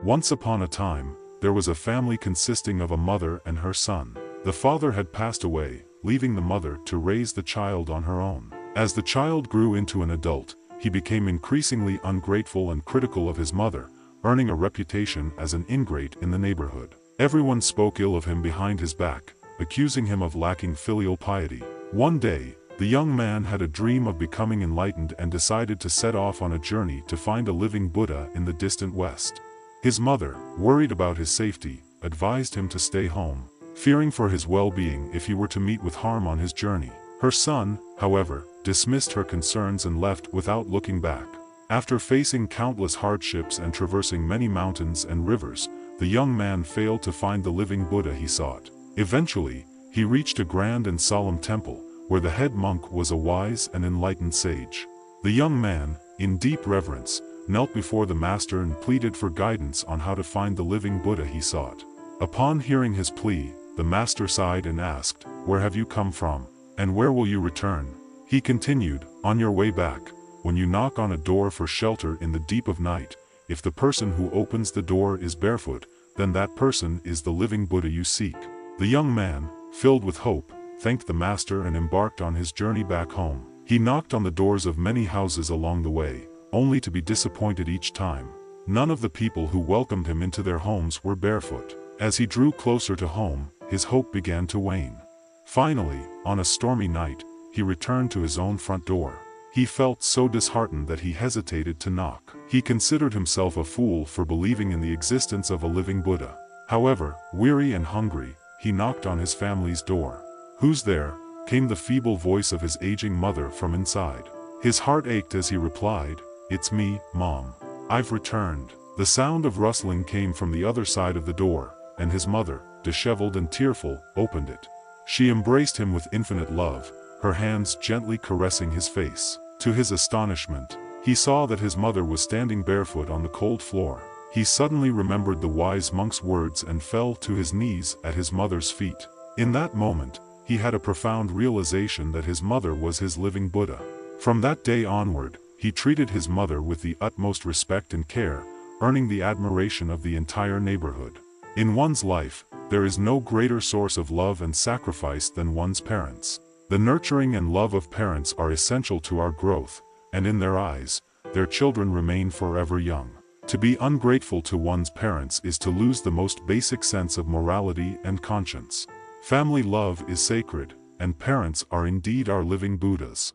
Once upon a time, there was a family consisting of a mother and her son. The father had passed away, leaving the mother to raise the child on her own. As the child grew into an adult, he became increasingly ungrateful and critical of his mother, earning a reputation as an ingrate in the neighborhood. Everyone spoke ill of him behind his back, accusing him of lacking filial piety. One day, the young man had a dream of becoming enlightened and decided to set off on a journey to find a living Buddha in the distant West. His mother, worried about his safety, advised him to stay home, fearing for his well-being if he were to meet with harm on his journey. Her son, however, dismissed her concerns and left without looking back. After facing countless hardships and traversing many mountains and rivers, the young man failed to find the living Buddha he sought. Eventually, he reached a grand and solemn temple, where the head monk was a wise and enlightened sage. The young man, in deep reverence, knelt before the master and pleaded for guidance on how to find the living Buddha he sought. Upon hearing his plea, the master sighed and asked, "Where have you come from? And where will you return?" He continued, "On your way back, when you knock on a door for shelter in the deep of night, if the person who opens the door is barefoot, then that person is the living Buddha you seek." The young man, filled with hope, thanked the master and embarked on his journey back home. He knocked on the doors of many houses along the way, only to be disappointed each time. None of the people who welcomed him into their homes were barefoot. As he drew closer to home, his hope began to wane. Finally, on a stormy night, he returned to his own front door. He felt so disheartened that he hesitated to knock. He considered himself a fool for believing in the existence of a living Buddha. However, weary and hungry, he knocked on his family's door. "Who's there?" came the feeble voice of his aging mother from inside. His heart ached as he replied, "It's me, Mom. I've returned." The sound of rustling came from the other side of the door, and his mother, disheveled and tearful, opened it. She embraced him with infinite love, her hands gently caressing his face. To his astonishment, he saw that his mother was standing barefoot on the cold floor. He suddenly remembered the wise monk's words and fell to his knees at his mother's feet. In that moment, he had a profound realization that his mother was his living Buddha. From that day onward, he treated his mother with the utmost respect and care, earning the admiration of the entire neighborhood. In one's life, there is no greater source of love and sacrifice than one's parents. The nurturing and love of parents are essential to our growth, and in their eyes, their children remain forever young. To be ungrateful to one's parents is to lose the most basic sense of morality and conscience. Family love is sacred, and parents are indeed our living Buddhas.